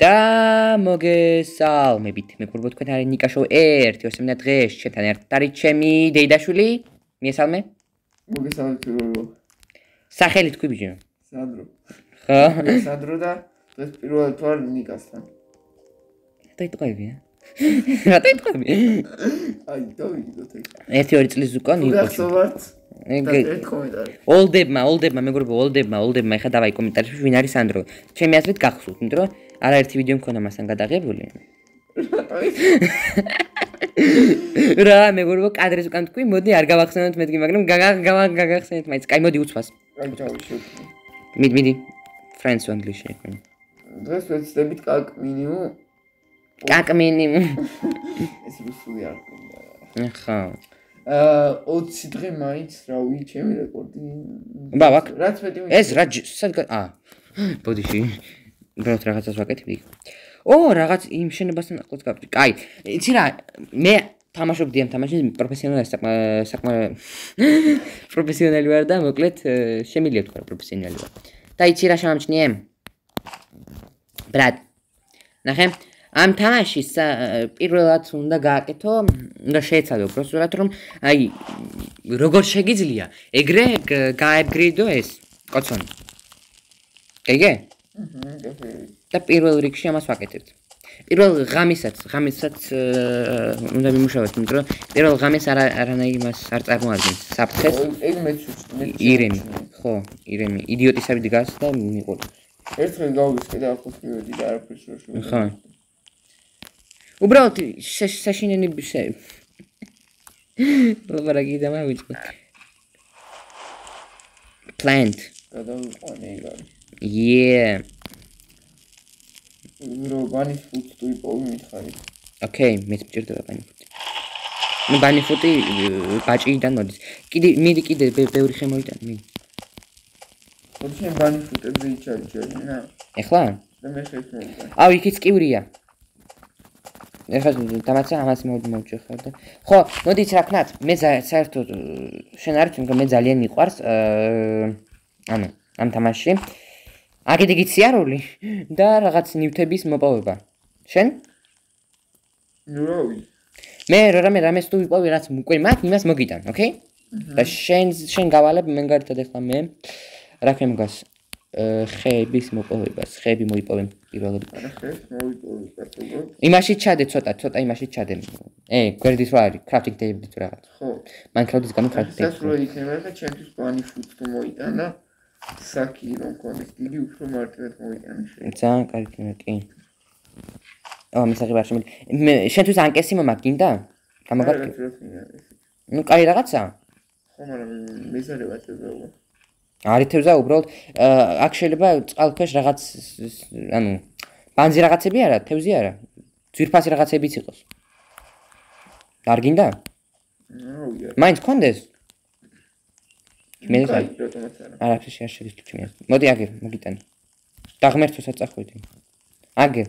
და მოგესალმებით. მეგობრებო, თქვენ არის ნიკა შოუ 1-20 დღეს ჩემთან ერთად არის ჩემი დეიდაშვილი. მიესალმე? მოგესალმებით პირველო. სახელი თქვი ბიჭო? სანდრო. ხო? სანდრო და დღეს პირველად ვარ ნიკასთან. დაიტყვევი? რა დაიტყვევი? აი, დავიგდოთ ეგ. 1-2 წლის უკან იყო. გახსოვართ? ერთ კომენტარი. ოლდებმა, მეგობრებო, ოლდებმა, ეხლა დავაი კომენტარებში ვინ არის სანდრო. ჩემი აზრით გახსოვთ, იმიტომ რომ არაერთი ვიდეო მქონდა მასთან გადაღებული. რა, მეგობრებო, კადრის უკან თქვი, მოდი არ გავახსენოთ მეთქი, მაგრამ გაგახსენეთ მაინც. კაი, მოდი უცბას. აი, ჩავიშოთ. მიდი. Friends English. დღეს ვეცდებით კაკ მინიმუმ. ეს რუსული არ გქონდა. ხო. 20 დღე მაინც რავი, ჩემი რეკორდი. ბაბაკ. რაც მეტი ეს რა ბოდიში. უბრალოდ რაღაცას ვაკეთებდი. რაღაც იმ შენობასთან ახლოს გავწი. კაი, იცი რა, მე თამაშობდი ამ თამაშს პროფესიონალი ვარ და მოკლედ შემიძლია თქვა პროფესიონალი ვარ. და იცი რა შემამჩნიე? ბრატ. ნახე, ამ თამაშის პირველად უნდა გააკეთო, უნდა შეეცადო პროცედურად, რომ აი როგორ შეგიძლია ეგრე გააპგრეიდო ეს კოცონი. კაიგე? და პირველ რიგში ამას ვაკეთებთ. პირველ ღამისაც უნდა მიმუშავოთ, იმიტომ რომ პირველ ღამეს არანაირი მას არ წარმოადგენს საფრთხეს. ეგ მეც ირემი, ხო, ირემი, იდიოტისები დგას და მიყოლ. ერთხელ გავისკე და ახლა მივედი და არაფერს ვერ შევედი. ხო. უბრალოდ საშინელი ლაბარაკი და მოვიწყო. Plant. გადავიყვანე ეგ არის. Yeah. ბანი ფუტი თუ იპოვი მითხარი. Okay, მეც მჭირდება ბანი ფუტი. ნუ ბანი ფუტი ბაჭიდან მოდის. კიდე ბევრი ხე მოიტან, მიდი. მოდი შენ ბანი ფუტებზე იჩაიჭერი, რა? ეხლა? და მე ხეს მოვიტან. აუ, იქიც კივრია. ეხლა დამაცა ამას მოვიჭე ხარ და. ხო, მოდი იცი რა ქნათ, მე საერთოდ შენ არ ვიცი, მე ძალიან მიყვარს ანუ ამ თამაშში. აგედი გიციარული და რაღაც ნივთების მოპოვება. შენ? რავი. მე რამეს თუ ვიპოვე რაც უკვე მაქვს, იმას მოგიტან, ოკეი? და შენ გავალებ მენგართან ახლა მე რა ქემგას ხეების მოპოვებას, ხეები მოიპოვე პირველად. არა ხეს მოვიპოვე კაცო. იმაში ჩადე ცოტა იმაში ჩადე. გვერდის რა არის? crafting table თუ რაღაც. ხო. Minecraft-ის გამო crafting table. სასრული იქნება და ჩემთვის ბანი ფუტს თუ მოიტან და საკი რომ კონდეს დიდი უფრო მარტივად მოიტანე შენ. ძალიან კარგი თემა კი. მისაღი ვარ მე შენთვის ანკესი მომაკ გინდა? გამოგაკეთე. ნუ კაი რაღაცა? ხო, მაგრამ მეზარებად ეძავა. არითევზა უბრალოდ აქ შეიძლება წყალქვეშ რაღაც ანუ ბანზი რაღაცები არა, თევზი არა. ძვირფასი რაღაცებიც იყოს. არ გინდა? რავია. მაინც გქონდეს? მე არა. არაფერში არ შეგიძლია. მოდი აგერ, მოგიტანე. დაღმერთო საწახვედი. აგერ.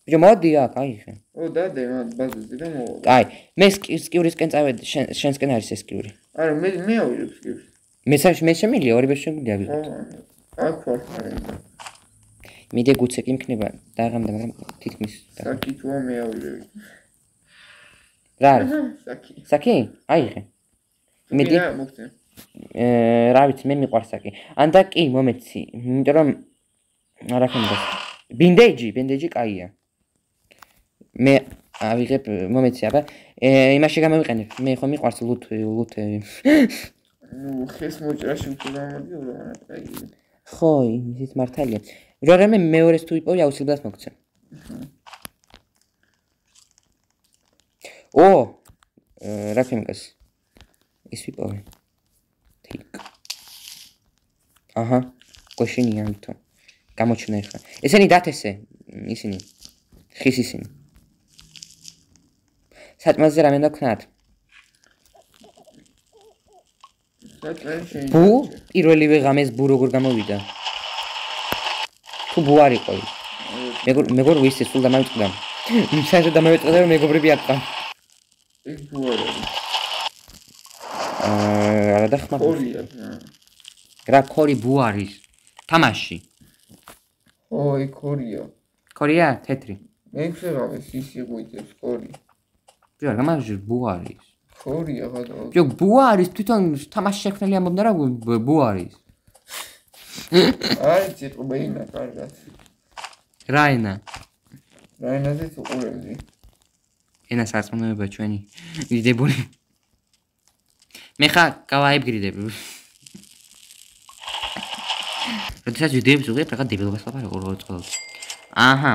ბიჭო მოდი აქ, აიხე. დადე ბაზაზე და მოვა. კაი, მე სკივრისკენ წავედი, შენსკენ არის ეს სკივრი. არა, მე ავიღებ სკივრს. მე შემიძლია ორივე შეგვიძლია ავიღოთ. აქ ვარ ხარება. მიდე გუცე კი მქნება დაღამდა, მაგრამ თითქმის. საკი თუა მე ავიღებ. რა არის? საკი. საკი? აიღე. მიდი. რა ვიცი, მე მიყვარს საკი. ანდა კი მომეცი, იმიტომ რომ არა ხენდა. ბინდეიჯი კაია. მე ავიღებ მომეცი, აბა. იმაში გამოვიყენებ. მე ხო მიყვარს ლუთები. ნუ ხეს მოჭრაში უფრო გამოდიოდა, კაი. ხო, ისიც მართალია. რამე მეორეს თუ იპოვი, აუცილებლად მოგცემ. რა ქემიკას? ის ვიპოვე. თიკ. აჰა, გოშინია ამიტომ. გამოჩნდა ახლა. ესენი დათესე, ისინი. ხის ისინი. საჭმელზე რამე დაქნათ? ბუ? პირველივე ღამეს ბუ როგორ გამოვიდა? თუ ბუ არ იყო. მეგობრ ვისე სულ დამავიწყდა. საერთოდ დამავიწყდა რომ მეგობრები აკყა. ეგ ბუ არ არის. არა დახმარდა. კორია. რა კორი ბუ არის? თამაში. ოი კორია. ქორია, თეთრი. მეექვსე ღამეს ის იღვიძებს კორი. ჯერ გამარჯვ ბუარის. ქორია გადავა. ჯო ბუარის თვითონ თამაში შექმნელი ამბობდა რა ბუარის. აი ციტყბეინა კარგად. რაენა. რაენაზეც უყურებდი. ენა სარწმუნოება ჩვენი დიდებული. მე ხა გავაებგრიდები. როდესაც ვიდეოებს უღებ რაღაც დებილობას ლაპარაკობ. აჰა.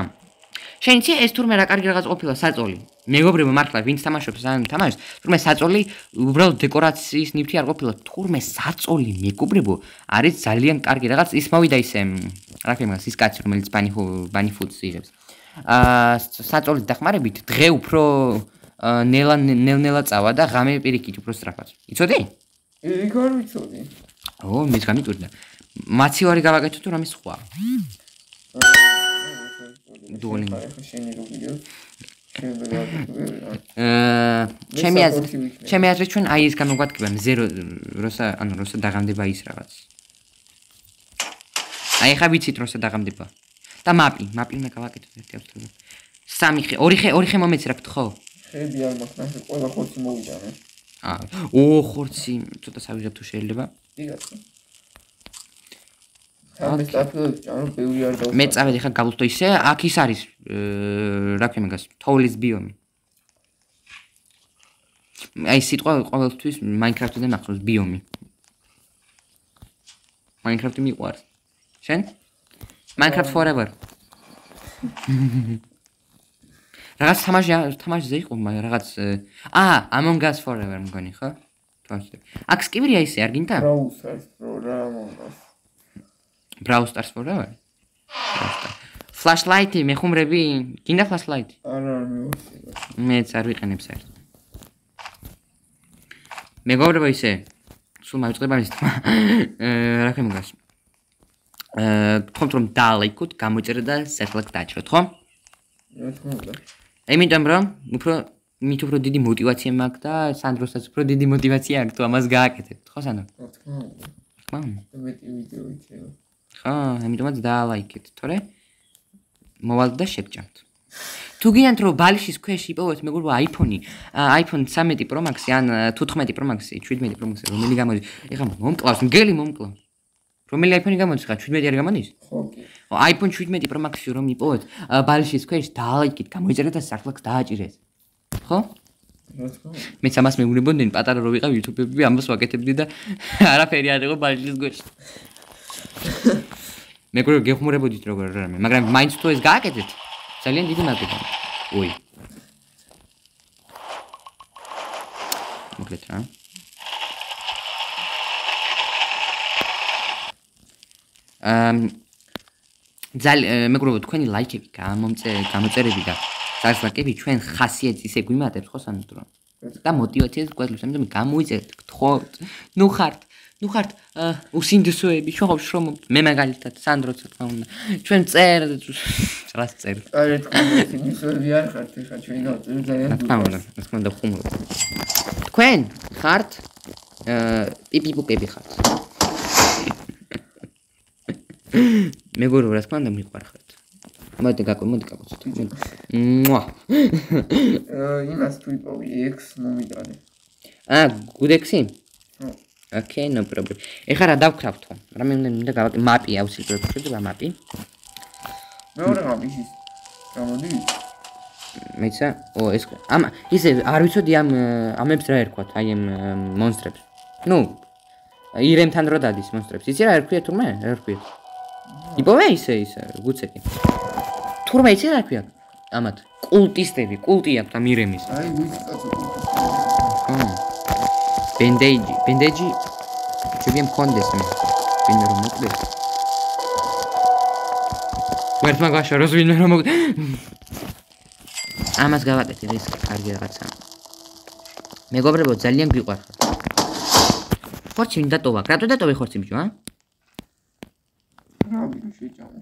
შენ იცი ეს თურმე რა კარგი რაღაც ყოფილა საწოლი. მეგობრებო მართლა ვინც თამაშობს ან თამაშობს, თურმე საწოლი უბრალოდ დეკორაციის ნივთი არ ყოფილა, თურმე საწოლი მეგობრებო არის ძალიან კარგი რაღაც ის მოვიდა ისე რა ქვია ის კაცი რომელიც ბანი ფუდს იღებს. საწოლის დახმარებით დღე უფრო ნელა წავა და ღამე პირიქით უფრო სწრაფად. იცოდი? იქ არ ვიცოდი. ო, მის გამიტურდა. მაცივარი გავაკეთო თუ რამე სხვა. დუოლინგ. ჩემი აზრით ჩვენ აი ეს გამოგვადგება მზე როცა დაღამდება ის რაღაც. აი ხა ვიცით როცა დაღამდება. და მაპი მე გავაკეთოთ ერთი ავსტრალი. სამი ხე, ორი ხე მომეცრებთ ხო? ხეები არ მაქვს, ნახე ყველა ხორცი მოვიდანე. ხორცი, ცოტა სავიჟებ თუ შეიძლება. იგაცო. ხამე სტაფილებს ჭამო, ბევრი არ დავსვამ. მე წავედი ხა გავლთო ისე, აქ ის არის, რა ქვია მაგას, თოვლის ბიომი. აი სიტყვა ყოველთვის Minecraft-დან ახსოვს ბიომი. Minecraft-ი მიყვარს. შენ? Minecraft forever. რაღაც თამაშზე იყო, რაღაც Among Us forever მგონი, ხო? თვარზე. აქ სკივერია ისე არ გინდა? Brawl Stars forever. Flashlight-ი მეხუმრები, გინდა flashlight? არა, მივუსწრებ. მეც არ ვიყენებ საერთოდ. მეგობრებო ისე, სულ მოვიწყდება ის თქმა. რა ქვია მაგას? გთხოვთ რომ დაალაიქოთ, გამოიწერეთ და საერთოდ დაჭროთ, ხო? რა თქმა უნდა. იმიტომ რომ მით უფრო დიდი мотиваცია მაქვს და სანდროსაც უფრო დიდი мотиваცია აქვს თუ ამას გააკეთებთ, ხო სანდრო? რა თქმა უნდა. თქმა უნდა. მეტი ვიდეო იქნება. ხო, ამიტომაც დაალაიქეთ, თორე მოვალთ და შეგჭამთ. თუ გინდათ რომ ბალიშის ქვეშ იპოვოთ მეგობრებო iPhone 13 Pro Max-ი ან 15 Pro Max-ი, 17 Pro Max-ი, რომელი გამოდის? ეხლა მომკლავს, მგელი მომკლავს. რომელი iPhone-ი გამოდის ხა 17 არ გამოდის? ხო კი. iPhone 17 Pro Max-ი რომ იპოვოთ, ბალიშის ქვეშ დაალაიქეთ, გამოიწერეთ და საერთოდ დააჭირეთ. ხო? რა თქმა უნდა. მეც ამას მეუბნებოდნენ, პატარა რო ვიყავ YouTube-ები, ამას ვაკეთებდი და არაფერი არ იყო ბალიშის ქვეშ. მეგობრებო, გეხმურებოდით როგორ რამე, მაგრამ მაინც თუ ეს გააკეთეთ, ძალიან დიდი მაგალითია. ой. მოკლედ რა. მეგობრებო, თქვენი ლაიქები, გამოწერები და ზარზმაკები ჩვენ ხასიათს ისე გვიმატებს ხო სანდრო? და мотивაციას გვაძლევს, ამიტომ გამოიწერეთ, გთხოვთ. ნუ ხართ უსინდისოები, შეხობ შრომობთ. მე მაგალითად სანდროც რა თქმა უნდა. ჩვენ წერთ, რას წერთ? არა თქმა უნდა, უსინდისოები არ ხართ, ეხლა ჩვენ გავწერთ ძალიან. რა თქმა უნდა, ხუმრობ. თქვენ ხართ პიპიპუკები ხართ. მეგობრებო, რა თქმა უნდა მიყვარხართ. მოდი გაკოცოთ. მუა. იმას თუ იპოვი X მომიტანე. გუდექსი? ხო. Okay, no problem. ეხლა რა დავკრავთ ხო? რამე უნდა გავაკეთო მაპი აუცილებლად შედება მაპი. მეორე მაპი ის გამოდის. მეცა, ეს ისე არ ვიცოდი ამებს რა ერქვათ, აი ამ მონსტრებს. ნუ ირემთან რო დადის მონსტრებს. იცი რა ერქვია თურმე? რა ერქვია? იპოვე ისე გუცეკი. თურმე იცი რა ერქვია? ამათ კულტისტები, კულტი აქვს ამ ირემის. აი ვიცი კაცო. ბენდეიჯი შევია მქონდეს მე ვინმე რომ მოკვდეს ვერთმა გაშოროს ვინმე რომ მოკვდეს ამას გავაკეთე ეს კარგი რაღაცა მეგობრებო ძალიან გვიყვარხარ ხორცი მინდა დატოვა რატო დატოვე ხორცი ბიჭო რა ვინ შეჭამო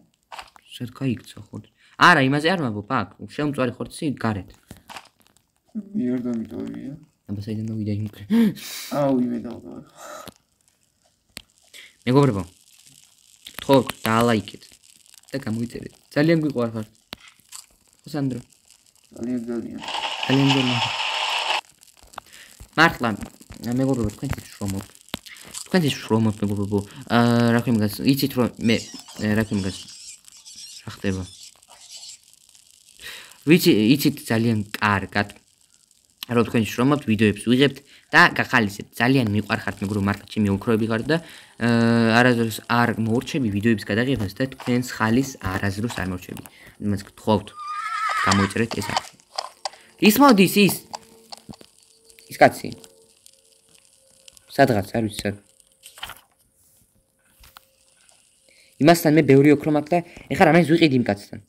სად გაიქცა ხორცი არა იმაზე არ მაბობ აქ შემწვარი ხორცი გარეთ მიერ დამიტოვია აბა საიდან მოვიდა იმ აუ იმე დავდო მეგობრებო გთხოვთ დაალაიქეთ და გამოიწერეთ ძალიან გვიყვარხარ სანდრო. ძალიან. ძალიან. მართლა მეგობრებო თქვენთვის შრომობ. თქვენთვის შრომობ მეგობრებო. რა ქვია მაგას, იცით რომ მე რა ქვია მაგას რა ხდება? იცით ძალიან კარგად. რომ თქვენ შრომობთ, ვიდეოებს ვიღებთ და გახალისებთ. ძალიან მიყვარხართ მეგობრებო, მართლა ჩემი ოქროები ხართ და არასდროს არ მოურჩები ვიდეოების გადაღებას და თქვენს ხალის არასდროს არ მოურჩები. იმას გთხოვთ. გამოიწერეთ ეს აქ. ის მოდის ის კაცი. სადღაც არ ვიცი სად. იმასთან მე ბევრი ოქრო მაქვს და ეხლა რამეს ვიყიდი იმ კაცთან.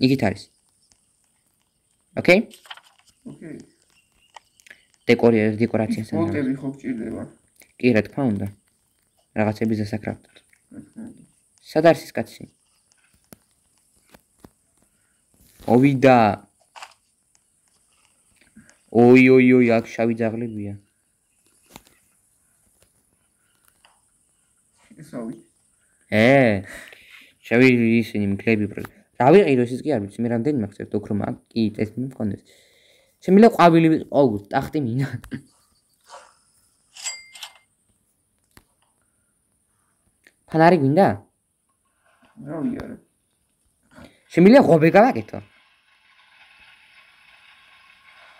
იგით არის. ოკეი? ოკეი. დეკორაციას ან ფოტოები ხო გჭირდება? კი, რა თქმა უნდა. რაღაცების დასაკრავად. სად არის ის კაცი? ოვიდა. ოი, აქ შავი ძაღლებია. ესავი. შავი ისინი მკლები პრო. რა ვიყიდო ის კი არ ვიცი, მე რამდენი მაქვს ერთ ოქრო მაქვს? კი, ეს მქონდეს. შემიძლია ყვავილი ვიყო, ტახტი მინა. ფანარი გვინდა? რავი არა. შემიძლია ღობე გავაკეთო?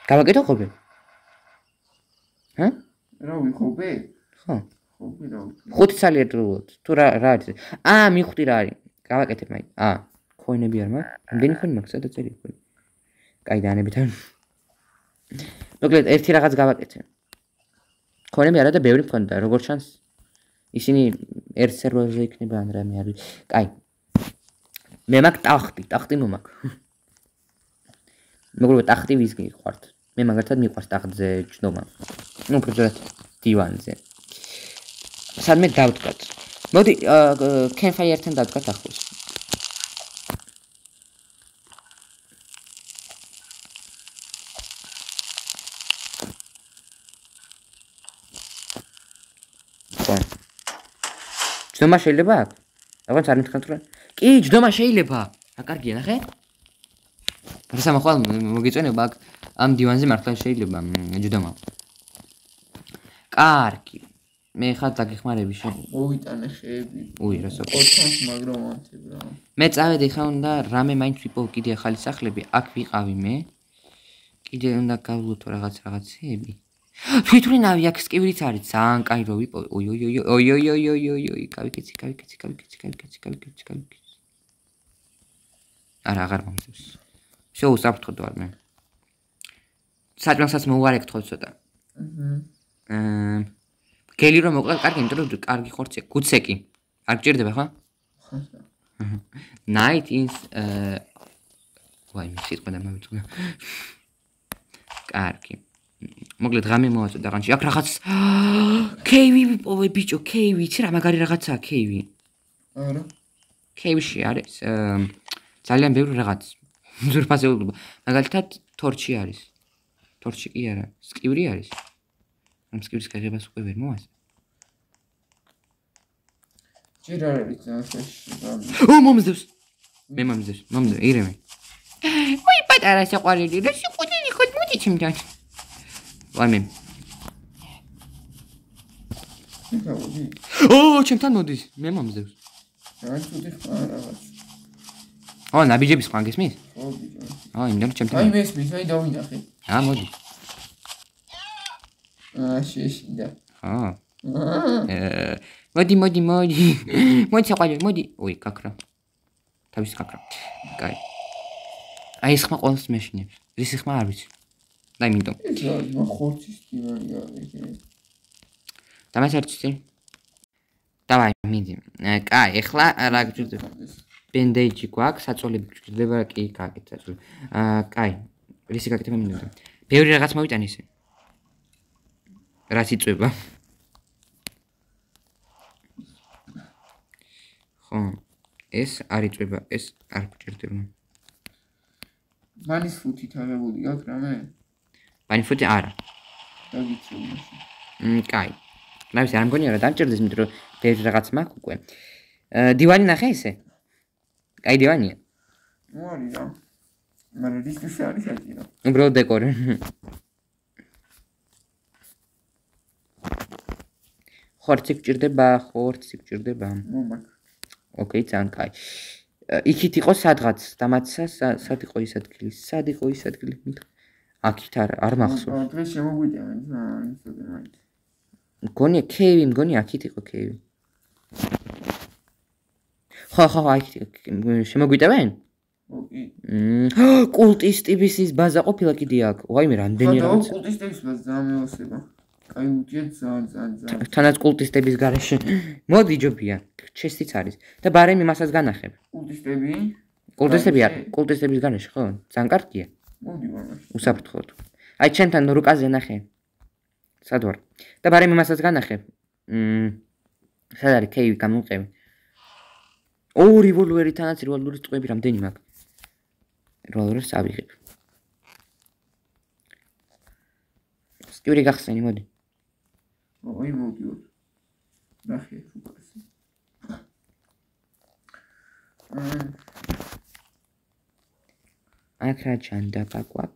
გავაკეთო ღობე? რავი ხობე? ხო. ხობე რავი. 5 წელი ერთდროულად. თუ რა არის? მიხვდი რა არის? გავაკეთებ მაინც. ქოინები არ მაქვს? რამდენი ქოინი მაქვს? სადაც არის ქოინი? კაი დაანებითან. მოკლედ ერთი რაღაც გავაკეთე. ქოინები არა და ბევრი მქონდა, როგორც ჩანს ისინი ერთ სერვერზე იქნება ან რამე არის. კაი. მე მაქვს ტახტი მომაქვს. მეგობრებო, ტახტი ვის გიყვართ? მე მაგალითად მიყვარს ტახტზე ჯდომა. უბრალოდ დივანზე. სადმე დავდგათ. მოდი campfire-თან დავდგათ ახლოს. ჯდომა შეიძლება აქ? რაღაც არ მითხრათ რა? კი, ჯდომა შეიძლება. რა კარგია, ნახე? რასამახვალ მოგიწონება აქ ამ დივანზე მართლა შეიძლება ჯდომა. კარგი. მე ხარ დაგეხმარები შენ. მოვიტანე ხეები. რა სოფი. ოთხას მაგრამ ანთებ რა. მე წავედი ხა უნდა რამე მაინც ვიპოვო კიდე ახალი სახლები. აქ ვიყავი მე. კიდე უნდა გავლუთო რაღაცეები. თვითმფრინავი აქ სკივრიც არის ძალიან კაი რო ვიპოვე. ოი. კავიკეცი. არა, აღარ მომწევს. შოუ საფრთხო არ მე. საჭმელსაც მოუარეკთხო ცოტა. გელი რომ მოყვა კარგი, იმიტომ რომ კარგი ხორცი, გუცეკი. არ გჭირდება ხა? Night is ვაი, მე სიტყვა დამავიწყდა. კარგი. მოკლედ ღამე მოვაწოდე აღანში. აქ რაღაც კეივი ვიპოვე ბიჭო, კეივი, იცი რა მაგარი რაღაცაა კეივი. არა. კეივში არის ძალიან ბევრი რაღაც. ზურფაზეულობა. მაგალითად თორჩი არის. თორჩი კი არა, სკივრი არის. ამ სკივრის გაღებას უკვე ვერ მოვას. ჯერ არ არის ძალიან მომზდევს. მე მომზდევს, ირემე. ой, პატარა საყვარელი, რა შეყვდილი ხოთ მოდი ჩემთან. ვამე. ჩემთან მოდის, მე მომზდევს. რა თქმა უნდა რაღაც. ნაბიჯების ხან გესმის? ხო, ბიჭო. იმდენ ჩემთან. აი მესმის, აი დავინახე. მოდი. შეშინდა. მოდი. მოდი საყვარელი, მოდი. ой, კაკრა. თავის კაკრა. კაი. აი ეს ხმა ყოველს მეშინებს. ეს ხმა არ ვიცი. დაი მინდო. ეს რა ხორცის დივანი არის. დამასერჩი. დავაი მინდი. კაი, ეხლა რა გჭირდება? ბენდეიჯი გვაქვს, საწოლები გჭირდება, კი, კაკეთ საწოლები. კაი. რისი გაკეთება მინდოდა? ბევრი რაღაც მოვიტანე ისე. რაც იწვება. ხო. ეს არ იწვება, ეს არ გჭირდება. მანის ფუთით აღებული გაქვს რამე? მანის ფუთი არა. დაგიცი უმაში. კაი. რა ვიცი, არ მგონია რა დამჭირდეს, იმიტომ რომ ბევრი რაღაც მაქვს უკვე. დივანი ნახე ისე? კაი დივანია. არის რა. მაგრამ რისთვის არის საჭირო? უბრალოდ დეკორი. ხორცი გჭირდება, მომაკ. ოკეი, ძალიან კაი. იქით იყო სადღაც დამაცა, სად იყო ის ადგილი? აქით არ მახსოვს. დღეს შემოგვიტევენ, ისე მაინც. მგონია კეივი, აქით იყო კეივი. ხო, აქით შემოგვიტევენ? ოკეი. კულტისტების ის ბაზა ყოფილა კიდე აქ. ვაიმე, რამდენი რაღაც. კულტისტების ბაზა ძალიან მეოსება. აი უტია ძალიან. თანაც კულტისტების გარეშე. მოდი ჯობია, ჩესტიც არის. და ბარემ იმასაც განახებ. კულტისტები არ, კულტისტების გარეშე, ხო? ძალიან კარგია. მოდი მაგას. უსაფრთხოდ. აი ჩემთან რუკაზე ნახე. სად ვარ? და ბარემ იმასაც განახებ. სად არის კეივი გამოვყევი? რივოლვერი თანაც რივოლვერის წვები რამდენი მაქვს? რივოლვერს ავიღებ. სტივრი გახსენი, მოდი. ой, მოვიდოთ. ნახე უკასი. აქ რა ჩანდა პაკვაკ?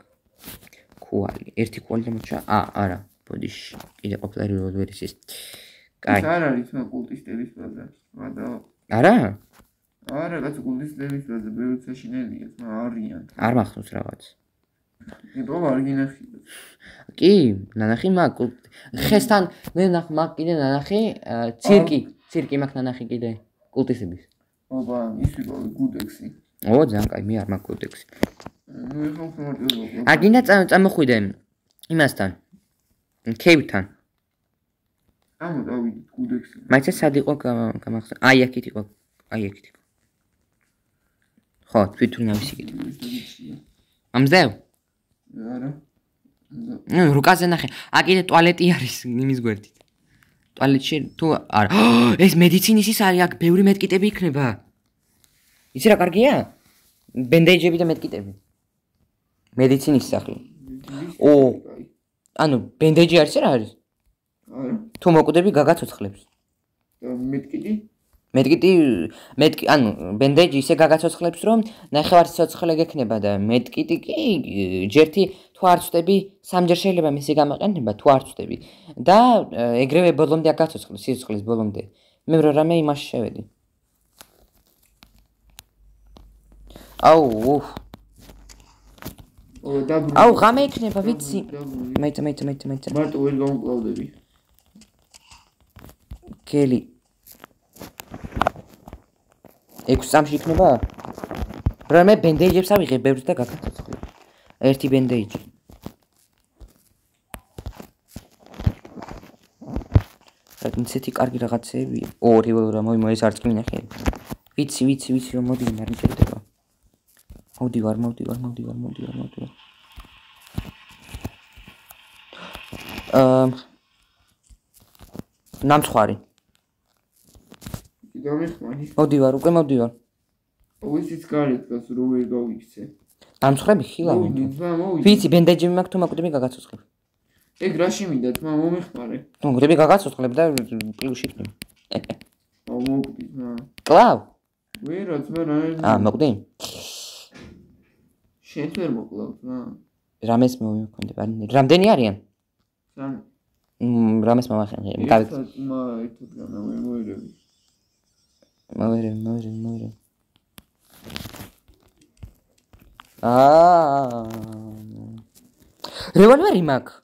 ქუალი. ერთი ქუალი დამოჩა. არა, ბოდიში. კიდე ყოფილა რივოლვერის ის. კაი. არ არის თმა კულტისტების ბაზა. ვადა. არა? არა, კაცო კულტისტების ბაზა ბევრცაშინელია, თმა არიან. არ მახსოვს რაღაც. ეტო არ გინახი. კი, ნანახი მაქვს. ხესთან მე მაქვს კიდე ნანახი, ცირკი მაქვს ნანახი კიდე კულტისტების. ოპა, ის იყო გუდექსი. ძალიან კაი, მე არ მაქვს კულტექსი. ნუ ეხლა ხმარტო. აგინდა წამოხვიდე იმასთან. კეივთან. ამო დავიდეთ გუდექსი. მაინც სად იყო გამახსენ? აი აქეთ იყო. ხო, თვითონ ავისი კიდე. ამზევ? არა. რუკაზე ნახე. აქედე ტუალეტი არის იმის გვერდით. ტუალეტში თუ არა. ეს მედიცინის ის არის, აქ ბევრი მედკიტები იქნება. იცი რა კარგია? ბენდეიჯები და მედკიტები. მედიცინის სახლი. ანუ ბენდეიჯი არის რა არის? არა. თუ მოკვდები გაგაცოცხლებს. მედკიტი, ანუ ბენდეიჯი ისე გაგაცოცხლებს, რომ ნახევარი ცოცხლე გექნება და მედკიტი კი ჯერთი თუ არ ვწდები, სამჯერ შეიძლება მისი გამოყენება, თუ არ ვწდები. და ეგრევე ბოლომდე აგაცოცხლე, სიცოცხლის ბოლომდე. მე რამე იმაში შევედი. აუ ღამე იქნება, ვიცი. მაიცა. მარტო ვერ გამკლავდები. კელი 6 წამში იქნება? რამე ბენდეიჯებს ავიღებ ბევრს და გაგაცოცხლე. ერთი ბენდეიჯი. ისეთი კარგი რაღაცეებია. რივოლვერი მოიმო ეს არც კი მინახე. ვიცი რომ მოდი არ მიჭირდება. მოვდივარ. ნამცხვარი. გამიხმარი. მოვდივარ. ოვიციც გარეთ გას რო ვერ გავიქცე. ნამცხრები ხილავი. ვიცი ბენდეჯები მაქვს თუ მაკვდები გაგაცოცხლებ. ეგ რაში მინდა თმა მომეხმარე. თუ მაკვდები გაგაცოცხლებ და პლუსში იქნება. მოვკვდი თმა. კლავ. ვერა თმა რა. მოკვდი? შენ ვერ მოკლავ თმა. რამეს მომიქონდე, რამდენი არიან? 3. რამეს მომახენე. თმა ერთად გამოვერევი. მოვერევი. რივოლვერი მაქვს.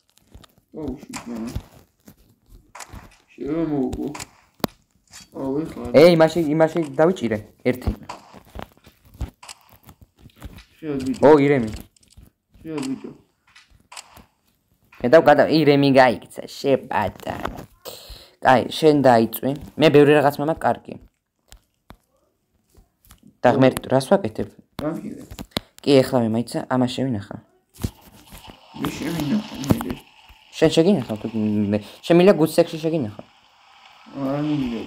შემოვგო. იმაში დავიჭირე ერთი. ირემი. შეაბიჭო. ირემი გაიქცა, შეპატარა. კაი, შენ დაიწვი. მე ბევრი რაღაც მაქვს კარგი. და ღმერთ რას ვაკეთებ? კი, ეხლა მე მაიცა ამას შევინახა. მე შევინახა მე. შენ შეგინახავ თუ შემიძლია გუდსექსში შეგინახავ. არ მინდა.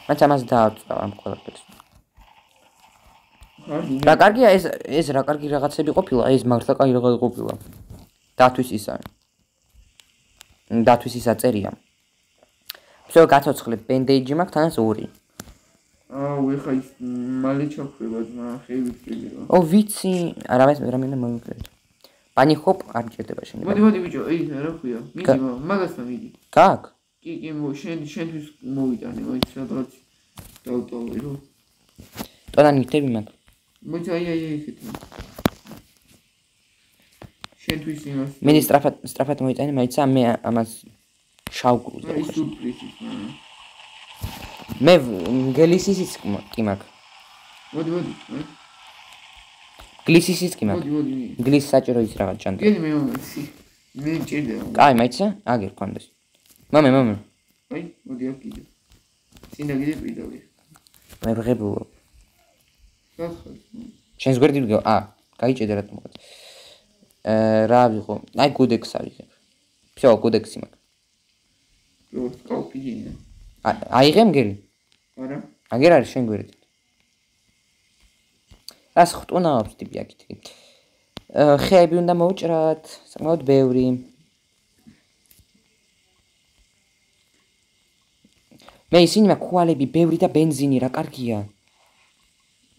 მან ამას დააწვა ამ ყველაფერს. რა კარგია ეს რა კარგი რაღაცები ყოფილა, ეს მართლა კაი რაღაც ყოფილა. დათვის ისა წერია. всё გაცოცხლებ ბენდეიჯი მაქვს თანაც 2. აუ ეხა ის მალე ჩაქვება ძმა ხევით შეიძლება. ო ვიცი, არავის რამე მომიკვირეთ. Pani hop არ ჭირდება შენ. მოდი ბიჭო, ეი რა ქვია? მიდი მაგასთან მიდი. გაკ? კი, შენთვის მოვიტანე, მოიც სადღაც დავტოვე რო. ტონანი ნიტები მაგ. მოიც აი ესეთი. შენთვის იმას. მე სტრაფად მოიტანე, მაიცა მე ამას შავგულს და ის სურპრიზის. მე გელისისიც კი მაგ. მოდი. გლისისიც კი მაგ. მოდი. გლის საჭირო ის რაღაც ჭანდა. გენი მე მომეცი. მე ჭირდება. კაი, მაიცა? აგერ კონდეს. მომე. აი, მოდი აქ კიდე. წინა კიდე პირდავე. მე ვღებულობ. სახალ. შენს გვერდი ვიგო. გაიჭედე რა თქმა უნდა. რა ვიღო? აი გუდექს ავიღებ. всё, გუდექსი მაგ. რო სკალპინა. აიღე მგელი? არა. აგერ არის შენ გვერდი. რას ხტუნავს ტიპი აქეთ. ხეები უნდა მოვჭრათ, საკმაოდ ბევრი. მე ისინი მაქვს ხვალები, ბევრი და ბენზინი, რა კარგია.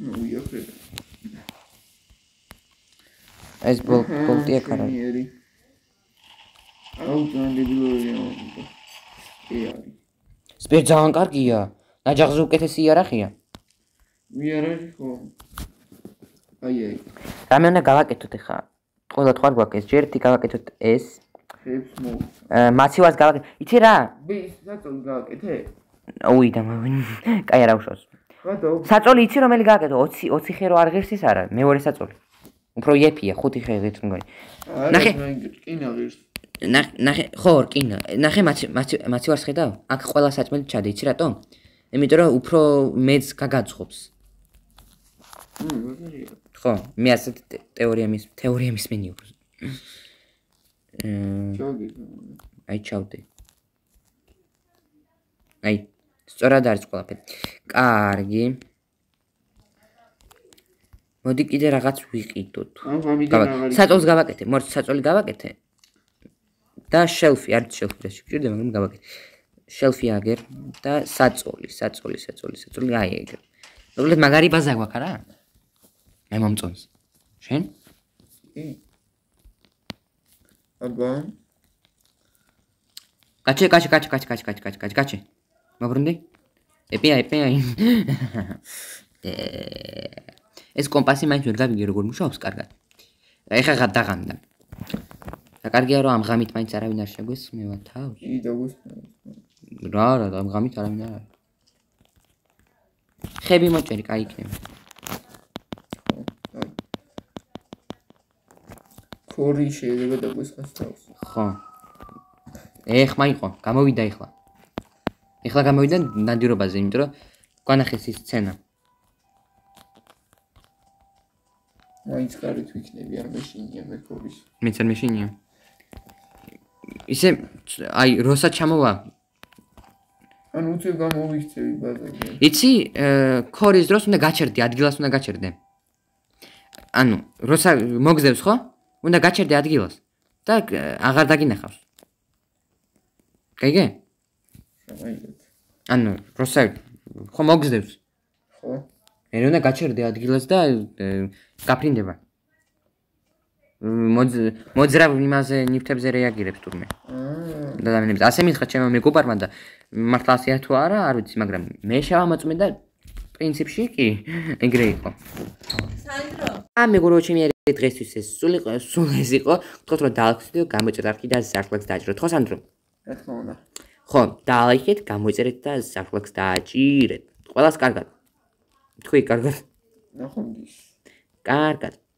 მოიახრე. ეს ბოლტი აქ არა. აუ განდებილოა. არის. სპეცი ძალიან კარგია. ნაჯახზე უკეთესი იარაღია. იარაღი ხო? აი. რამე უნდა გავაკეთოთ ახლა? ყველა თქვა გვაქვს ეს, ჯერ ერთი გავაკეთოთ ეს. ხებს მო. მაცივას გავაკეთე. იცი რა? ბის, საწოლი გავაკეთე? ოი და კაი არა უშავს. რატო? საწოლი იცი რომელი გავაკეთო? 20 ხე რო არ ღირს ის არა, მეორე საწოლი. უფრო იეფია, 5 ხე ღირს მგონი. ნახე, კინა ღირს. ნახე, ხო, კინა. ნახე მაცივარს ხედავ? აქ ყველა საჭმელი ჩადე, იცი რატო? იმიტომ რომ უფრო მეც გაგაძღობს. ხო, მე ასეთ თეორია მისმენი უფრო. აი ჩავდე. აი, სწორად არის ყველაფერი. კარგი. მოდი კიდე რაღაც ვიყიდოთ. საწოლს გავაკეთე, მორც საწოლი გავაკეთე. და შელფი, არ შელფი და შეგვიძლია, მაგრამ გავაკეთე. შელფი აგერ და საწოლი, აი ეგრე. ნუ მაგარი ბაზა გვაქვს არა? მე მომწონს. შენ? აბა. გაჩე. მოგრუნდი? ეპია. ეს კომპასი მაინც ვერ გავიგე როგორ მუშაობს კარგად. ეხლა დაღამდა. და კარგია რომ ამ ღამით მაინც არავინ არ შეგვესმევა თავს. კი დაგუსმენ. რა, ამ ღამით არავინ არ არის. ხები მოჭერი, კაი იქნება. ქორი შეიძლება დაგვესხას თავს. ხო. ეხმა იყო, გამოვიდა ეხლა. ეხლა გამოვიდა ნადირობაზე, იმიტომ რომ განახეს ის სცენა. მაინც კარით ვიქნები, არ მეშინია მე ქორის. მეც არ მეშინია. ისე აი როცა ჩამოვა. ანუ უცებ გამოვიქცევი ბაზარზე. იცი, ქორის დროს უნდა გაჩერდე, ადგილას უნდა გაჩერდე. ანუ როცა მოგზევს ხო? უნდა გაჩერდე ადგილას და აღარ დაგინახავს. გაიგე? ანუ როცა ხო მოგზევს. ხო. მე უნდა გაჩერდე ადგილას და გაფრინდება. მოძრავ იმაზე ნივთებზე რეაგირებს თურმე. და ადამიანებს ასე მითხრა ჩემო მეგობარმა და მართლა ასეა თუ არა, არ ვიცი, მაგრამ მე შევამოწმე და პრინციპში კი ეგრე იყო. სანდრო. მეგობრო ჩემი დღესთვის ეს სულ ეს იყო. ვთქვათ რომ დაალხეთ და გამოიწერეთ და ზარფლექს დააჭიროთ. ხო სანდრო? რა თქმა უნდა. ხო, დაალხეთ, გამოიწერეთ და ზარფლექს დააჭირეთ. ყველას კარგად. თქვი კარგად. ნახონდის. კარგად.